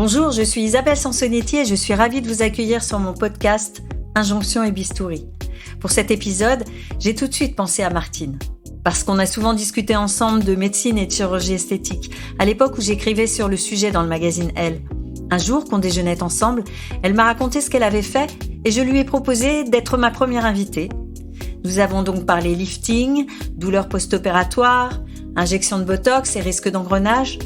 Bonjour, je suis Isabelle Sansonetti et je suis ravie de vous accueillir sur mon podcast Injonction et Bistouri. Pour cet épisode, j'ai tout de suite pensé à Martine. Parce qu'on a souvent discuté ensemble de médecine et de chirurgie esthétique, à l'époque où j'écrivais sur le sujet dans le magazine Elle. Un jour, qu'on déjeunait ensemble, elle m'a raconté ce qu'elle avait fait et je lui ai proposé d'être ma première invitée. Nous avons donc parlé lifting, douleurs post-opératoires, injection de botox et risque d'engrenage.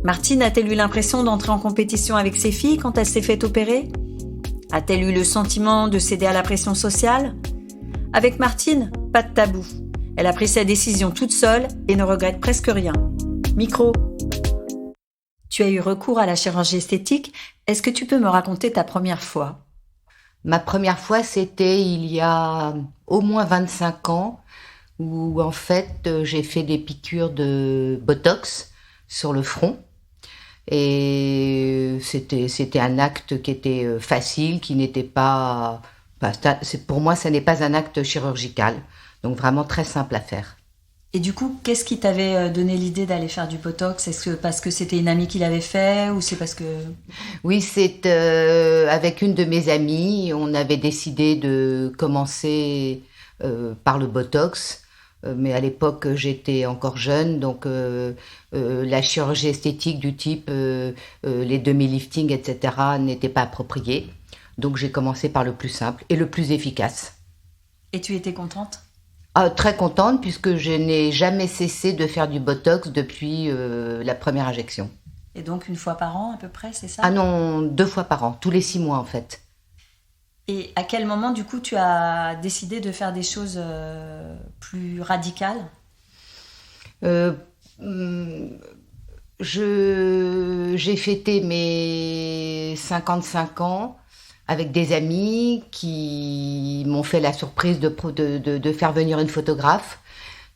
Martine a-t-elle eu l'impression d'entrer en compétition avec ses filles quand elle s'est fait opérer ? A-t-elle eu le sentiment de céder à la pression sociale ? Avec Martine, pas de tabou. Elle a pris sa décision toute seule et ne regrette presque rien. Micro. Tu as eu recours à la chirurgie esthétique. Est-ce que tu peux me raconter ta première fois ? Ma première fois, c'était il y a au moins 25 ans, où en fait, j'ai fait des piqûres de botox sur le front. Et c'était un acte qui était facile, qui n'était pas... pour moi, ça n'est pas un acte chirurgical. Donc vraiment très simple à faire. Et du coup, qu'est-ce qui t'avait donné l'idée d'aller faire du botox ? Est-ce que parce que c'était une amie qui l'avait fait ou c'est parce que... Oui, c'est avec une de mes amies, on avait décidé de commencer par le botox. Mais à l'époque, j'étais encore jeune, donc la chirurgie esthétique du type les demi-liftings, etc., n'était pas appropriée. Donc j'ai commencé par le plus simple et le plus efficace. Et tu étais contente ? Très contente, puisque je n'ai jamais cessé de faire du botox depuis la première injection. Et donc une fois par an à peu près, c'est ça ? Ah non, 2 fois par an, tous les 6 mois en fait. Et à quel moment, du coup, tu as décidé de faire des choses plus radicales ? J'ai fêté mes 55 ans avec des amis qui m'ont fait la surprise de faire venir une photographe.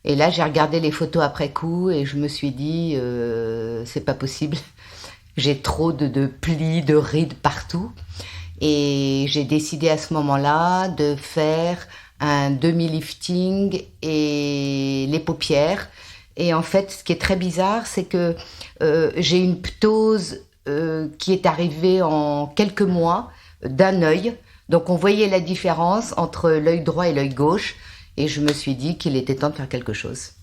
Et là, j'ai regardé les photos après coup et je me suis dit, c'est pas possible. J'ai trop de plis, de rides partout. Et j'ai décidé à ce moment-là de faire un demi-lifting et les paupières. Et en fait, ce qui est très bizarre, c'est que j'ai une ptose qui est arrivée en quelques mois d'un œil. Donc on voyait la différence entre l'œil droit et l'œil gauche. Et je me suis dit qu'il était temps de faire quelque chose.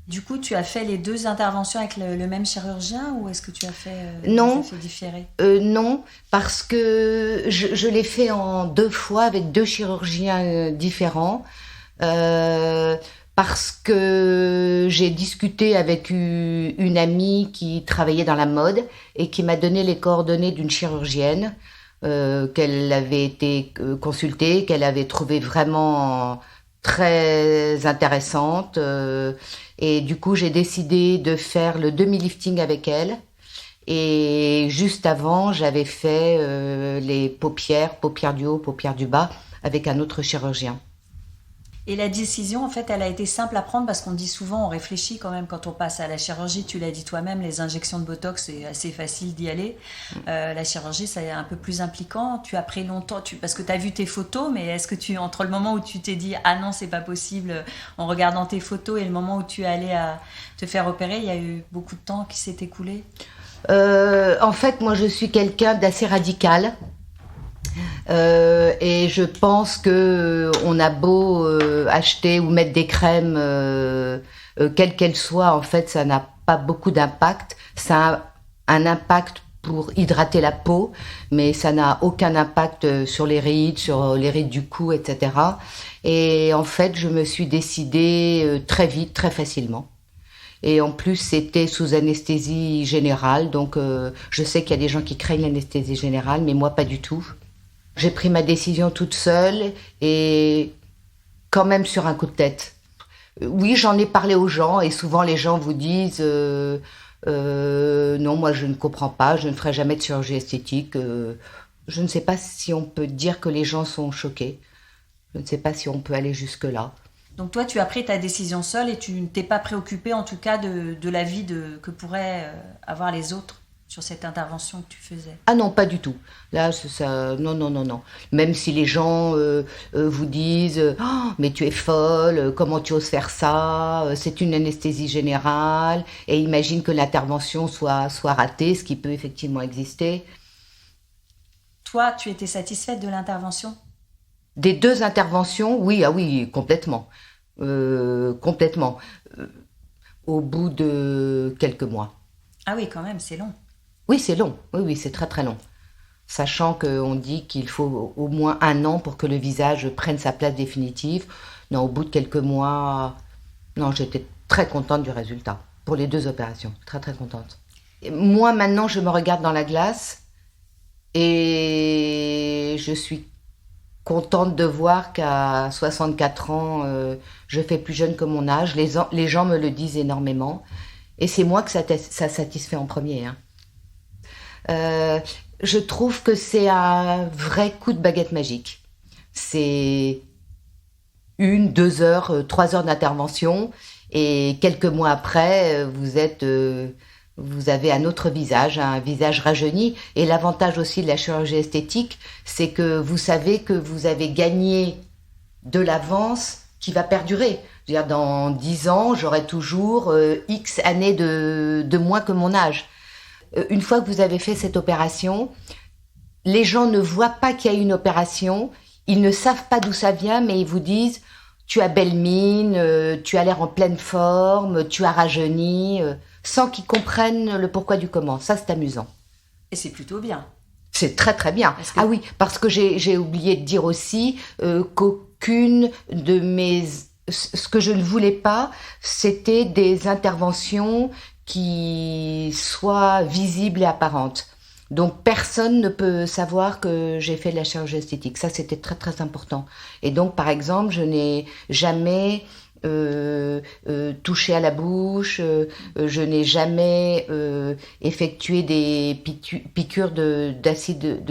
Du coup, tu as fait les 2 interventions avec le même chirurgien ou est-ce que tu as fait Non, des effets différés ? Non, parce que je l'ai fait en 2 fois avec 2 chirurgiens différents. Parce que j'ai discuté avec une amie qui travaillait dans la mode et qui m'a donné les coordonnées d'une chirurgienne qu'elle avait été consultée, qu'elle avait trouvée vraiment très intéressante. Et du coup, j'ai décidé de faire le demi-lifting avec elle. Et juste avant, j'avais fait les paupières du haut, paupières du bas, avec un autre chirurgien. Et la décision, en fait, elle a été simple à prendre parce qu'on dit souvent, on réfléchit quand même quand on passe à la chirurgie. Tu l'as dit toi-même, les injections de botox, c'est assez facile d'y aller. La chirurgie, c'est un peu plus impliquant. Tu as pris longtemps, parce que tu as vu tes photos, mais est-ce que entre le moment où tu t'es dit « Ah non, c'est pas possible » en regardant tes photos et le moment où tu es allé à te faire opérer, il y a eu beaucoup de temps qui s'est écoulé ? En fait, moi, je suis quelqu'un d'assez radical. Et je pense que on a beau acheter ou mettre des crèmes, quelles qu'elles soient, en fait, ça n'a pas beaucoup d'impact. Ça a un impact pour hydrater la peau, mais ça n'a aucun impact sur les rides du cou, etc. Et en fait, je me suis décidée très vite, très facilement. Et en plus, c'était sous anesthésie générale, donc je sais qu'il y a des gens qui craignent l'anesthésie générale, mais moi, pas du tout. J'ai pris ma décision toute seule et quand même sur un coup de tête. Oui, j'en ai parlé aux gens et souvent les gens vous disent non, moi je ne comprends pas, je ne ferai jamais de chirurgie esthétique. Je ne sais pas si on peut dire que les gens sont choqués. Je ne sais pas si on peut aller jusque-là. Donc toi, tu as pris ta décision seule et tu ne t'es pas préoccupée en tout cas de la vie que pourraient avoir les autres sur cette intervention que tu faisais ? Ah non, pas du tout. Là, ça, non. Même si les gens vous disent oh, « mais tu es folle, comment tu oses faire ça, c'est une anesthésie générale » et imagine que l'intervention soit ratée, ce qui peut effectivement exister. toi, tu étais satisfaite de l'intervention ? Des 2 interventions, oui, ah oui, complètement. Complètement. Au bout de quelques mois. Ah oui, quand même, c'est long. Oui, c'est long. Oui, c'est très très long. Sachant qu'on dit qu'il faut au moins 1 an pour que le visage prenne sa place définitive. Non, au bout de quelques mois, non, j'étais très contente du résultat. Pour les 2 opérations, très très contente. Et moi, maintenant, je me regarde dans la glace et je suis contente de voir qu'à 64 ans, je fais plus jeune que mon âge. Les gens me le disent énormément. Et c'est moi que ça satisfait en premier. Je trouve que c'est un vrai coup de baguette magique. C'est 1, 2 heures, 3 heures d'intervention. Et quelques mois après, vous avez un autre visage, un visage rajeuni. Et l'avantage aussi de la chirurgie esthétique, c'est que vous savez que vous avez gagné de l'avance qui va perdurer. Je veux dire, dans 10 ans, j'aurai toujours X années de moins que mon âge. Une fois que vous avez fait cette opération, les gens ne voient pas qu'il y a une opération, ils ne savent pas d'où ça vient, mais ils vous disent « tu as belle mine, tu as l'air en pleine forme, tu as rajeuni », sans qu'ils comprennent le pourquoi du comment. Ça, c'est amusant. Et c'est plutôt bien. C'est très très bien. Ah oui, parce que j'ai oublié de dire aussi qu'aucune de mes... Ce que je ne voulais pas, c'était des interventions qui soient visibles et apparentes. Donc personne ne peut savoir que j'ai fait de la chirurgie esthétique. Ça, c'était très très important. Et donc, par exemple, je n'ai jamais touché à la bouche, je n'ai jamais effectué des piqûres d'acide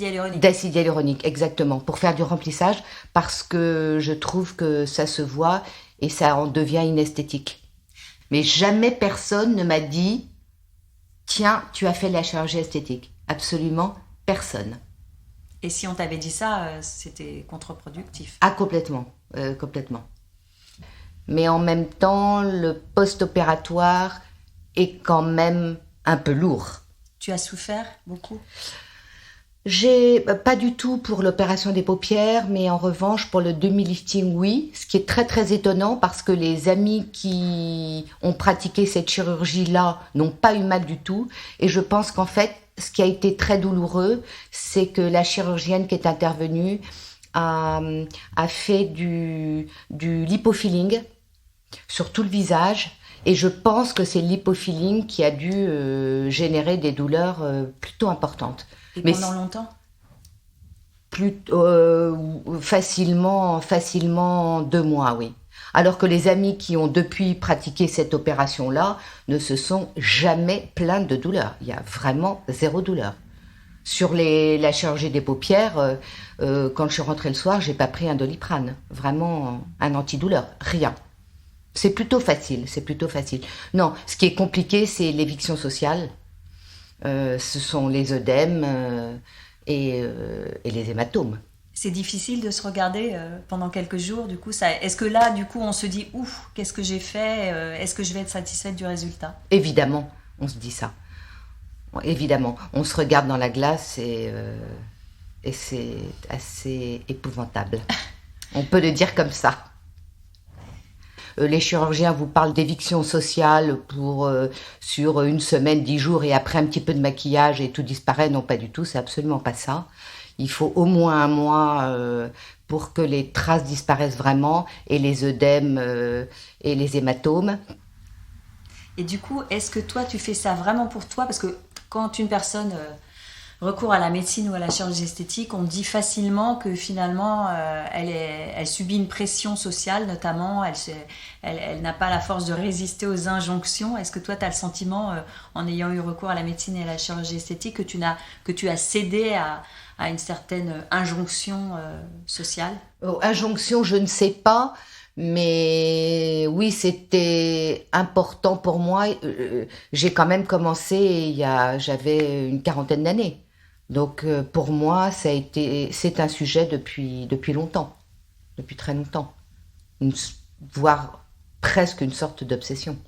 hyaluronique. D'acide hyaluronique, exactement, pour faire du remplissage, parce que je trouve que ça se voit et ça en devient inesthétique. Mais jamais personne ne m'a dit « Tiens, tu as fait de la chirurgie esthétique ». Absolument personne. Et si on t'avait dit ça, c'était contre-productif. Ah, complètement, complètement. Mais en même temps, le post-opératoire est quand même un peu lourd. Tu as souffert beaucoup ? J'ai pas du tout pour l'opération des paupières, mais en revanche pour le demi-lifting, oui. Ce qui est très très étonnant parce que les amis qui ont pratiqué cette chirurgie-là n'ont pas eu mal du tout. Et je pense qu'en fait, ce qui a été très douloureux, c'est que la chirurgienne qui est intervenue a fait du lipofilling sur tout le visage. Et je pense que c'est le lipofilling qui a dû générer des douleurs plutôt importantes. Et pendant longtemps ? Facilement 2 mois, oui. Alors que les amis qui ont depuis pratiqué cette opération-là ne se sont jamais plaints de douleur. Il y a vraiment 0 douleur. Sur la chirurgie des paupières, quand je suis rentrée le soir, j'ai pas pris un Doliprane. Vraiment un antidouleur, rien. C'est plutôt facile. Non, ce qui est compliqué, c'est l'éviction sociale. Ce sont les œdèmes et les hématomes. C'est difficile de se regarder pendant quelques jours, du coup. Est-ce que là, du coup, on se dit « Ouf, qu'est-ce que j'ai fait ? Est-ce que je vais être satisfaite du résultat ?» Évidemment, on se dit ça. Évidemment, on se regarde dans la glace et c'est assez épouvantable. On peut le dire comme ça. Les chirurgiens vous parlent d'éviction sociale sur 1 semaine, 10 jours et après un petit peu de maquillage et tout disparaît. Non, pas du tout, c'est absolument pas ça. Il faut au moins 1 mois pour que les traces disparaissent vraiment et les œdèmes et les hématomes. Et du coup, est-ce que toi, tu fais ça vraiment pour toi ? Parce que quand une personne recourt à la médecine ou à la chirurgie esthétique, on dit facilement que finalement, elle subit une pression sociale, notamment. Elle n'a pas la force de résister aux injonctions. Est-ce que toi, tu as le sentiment, en ayant eu recours à la médecine et à la chirurgie esthétique, que tu as cédé à une certaine injonction sociale ? Injonction, je ne sais pas. Mais oui, c'était important pour moi. J'ai quand même commencé, j'avais une 40aine d'années. Donc pour moi, c'est un sujet depuis longtemps, depuis très longtemps, voire presque une sorte d'obsession.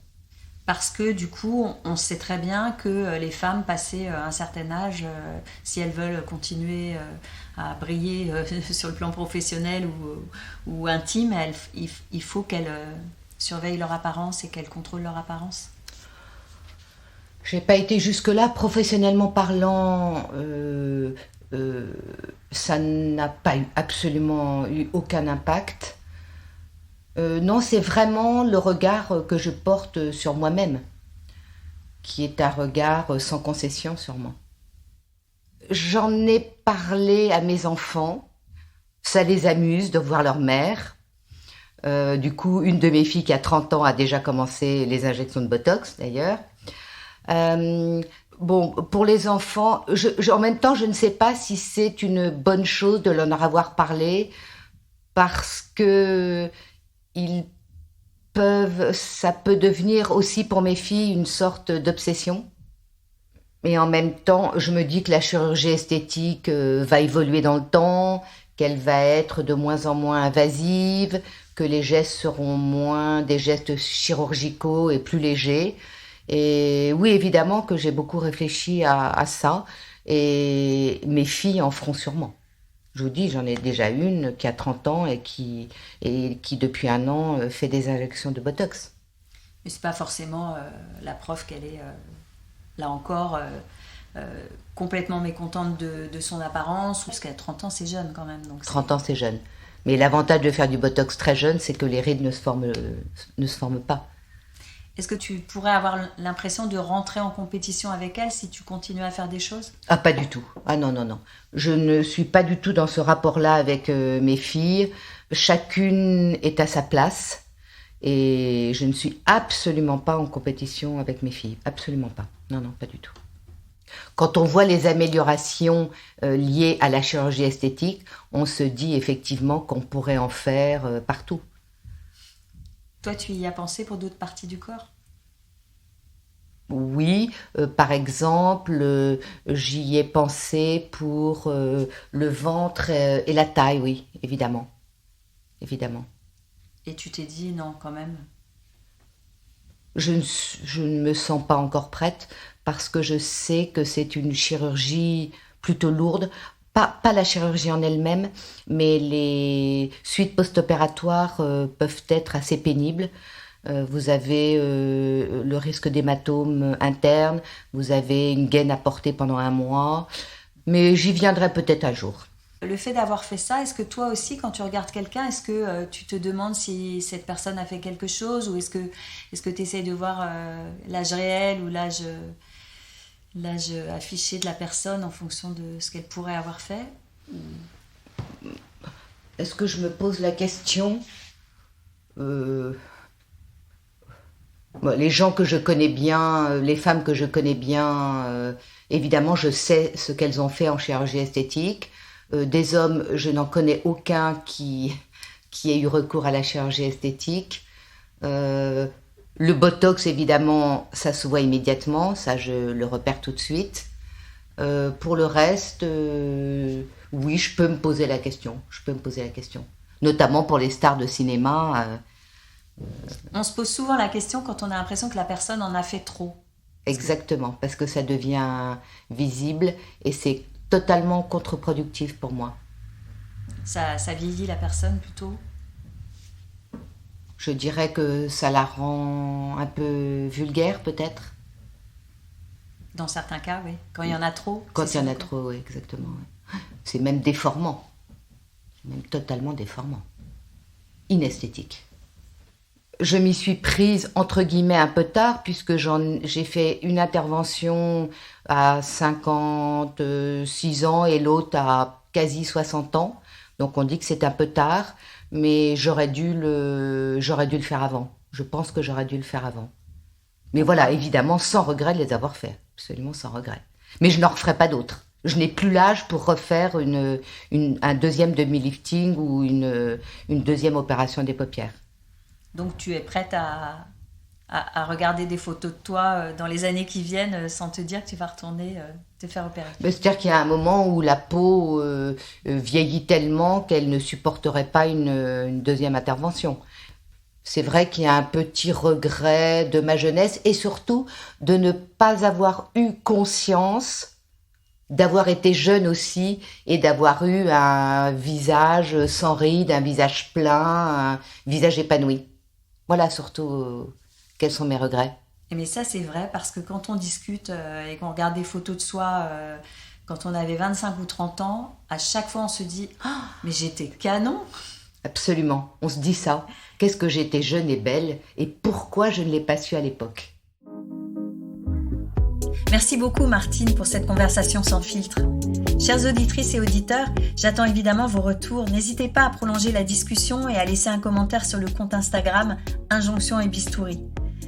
Parce que du coup, on sait très bien que les femmes, passées un certain âge, si elles veulent continuer à briller sur le plan professionnel ou intime, il faut qu'elles surveillent leur apparence et qu'elles contrôlent leur apparence. J'ai pas été jusque-là. Professionnellement parlant, ça n'a pas absolument eu aucun impact. Non, c'est vraiment le regard que je porte sur moi-même, qui est un regard sans concession sur moi. J'en ai parlé à mes enfants, ça les amuse de voir leur mère. Du coup, une de mes filles qui a 30 ans a déjà commencé les injections de Botox d'ailleurs. Bon, pour les enfants, en même temps, je ne sais pas si c'est une bonne chose de leur avoir parlé, parce que ça peut devenir aussi pour mes filles une sorte d'obsession. Et en même temps, je me dis que la chirurgie esthétique va évoluer dans le temps, qu'elle va être de moins en moins invasive, que les gestes seront moins des gestes chirurgicaux et plus légers. Et oui, évidemment que j'ai beaucoup réfléchi à ça, et mes filles en feront sûrement. Je vous dis, j'en ai déjà une qui a 30 ans et qui depuis 1 an, fait des injections de Botox. Mais c'est pas forcément la preuve qu'elle est, là encore, complètement mécontente de son apparence, parce qu'à 30 ans, c'est jeune quand même. Donc 30 ans, c'est jeune. Mais l'avantage de faire du Botox très jeune, c'est que les rides ne se forment pas. Est-ce que tu pourrais avoir l'impression de rentrer en compétition avec elle si tu continues à faire des choses ? Ah, pas du tout. Ah non, non, non. Je ne suis pas du tout dans ce rapport-là avec mes filles. Chacune est à sa place. Et je ne suis absolument pas en compétition avec mes filles. Absolument pas. Non, non, pas du tout. Quand on voit les améliorations liées à la chirurgie esthétique, on se dit effectivement qu'on pourrait en faire partout. Toi, tu y as pensé pour d'autres parties du corps ? Oui, par exemple, j'y ai pensé pour le ventre et la taille, oui, évidemment. Évidemment. Et tu t'es dit non, quand même ? Je ne me sens pas encore prête, parce que je sais que c'est une chirurgie plutôt lourde. Pas la chirurgie en elle-même, mais les suites post-opératoires peuvent être assez pénibles. Vous avez le risque d'hématome interne, vous avez une gaine à porter pendant 1 mois, mais j'y viendrai peut-être un jour. Le fait d'avoir fait ça, est-ce que toi aussi, quand tu regardes quelqu'un, est-ce que tu te demandes si cette personne a fait quelque chose, ou est-ce que tu essayes de voir l'âge réel ou l'âge affiché de la personne en fonction de ce qu'elle pourrait avoir fait ? Est-ce que je me pose la question ? Les gens que je connais bien, les femmes que je connais bien, évidemment, je sais ce qu'elles ont fait en chirurgie esthétique. Des hommes, je n'en connais aucun qui ait eu recours à la chirurgie esthétique. Le Botox, évidemment, ça se voit immédiatement, ça je le repère tout de suite. Pour le reste, oui, je peux me poser la question. Notamment pour les stars de cinéma. On se pose souvent la question quand on a l'impression que la personne en a fait trop. Exactement, parce que ça devient visible et c'est totalement contre-productif pour moi. Ça vieillit la personne plutôt ? Je dirais que ça la rend un peu vulgaire, peut-être. Dans certains cas, oui. Quand il y en a trop. Quand il y en a trop, oui, exactement. Oui. C'est même déformant. C'est même totalement déformant. Inesthétique. Je m'y suis prise, entre guillemets, un peu tard, puisque j'ai fait une intervention à 56 ans et l'autre à quasi 60 ans. Donc on dit que c'est un peu tard, mais j'aurais dû le faire avant. Je pense que j'aurais dû le faire avant. Mais voilà, évidemment, sans regret de les avoir faits. Absolument sans regret. Mais je n'en referai pas d'autres. Je n'ai plus l'âge pour refaire un deuxième demi-lifting ou une deuxième opération des paupières. Donc tu es prête à regarder des photos de toi dans les années qui viennent sans te dire que tu vas retourner te faire opérer ? C'est-à-dire qu'il y a un moment où la peau vieillit tellement qu'elle ne supporterait pas une deuxième intervention. C'est vrai qu'il y a un petit regret de ma jeunesse et surtout de ne pas avoir eu conscience d'avoir été jeune aussi et d'avoir eu un visage sans rides, un visage plein, un visage épanoui. Voilà surtout quels sont mes regrets. Mais ça, c'est vrai, parce que quand on discute et qu'on regarde des photos de soi quand on avait 25 ou 30 ans, à chaque fois, on se dit « Ah, mais j'étais canon !» Absolument, on se dit ça. Qu'est-ce que j'étais jeune et belle et pourquoi je ne l'ai pas su à l'époque. Merci beaucoup Martine pour cette conversation sans filtre. Chères auditrices et auditeurs, j'attends évidemment vos retours. N'hésitez pas à prolonger la discussion et à laisser un commentaire sur le compte Instagram Injonction et Bistouri.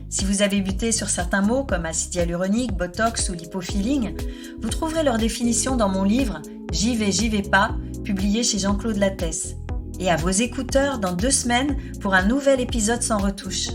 Si vous avez buté sur certains mots comme acide hyaluronique, botox ou lipofilling, vous trouverez leur définition dans mon livre J'y vais pas, publié chez Jean-Claude Lattès. Et à vos écouteurs dans 2 semaines pour un nouvel épisode sans retouche.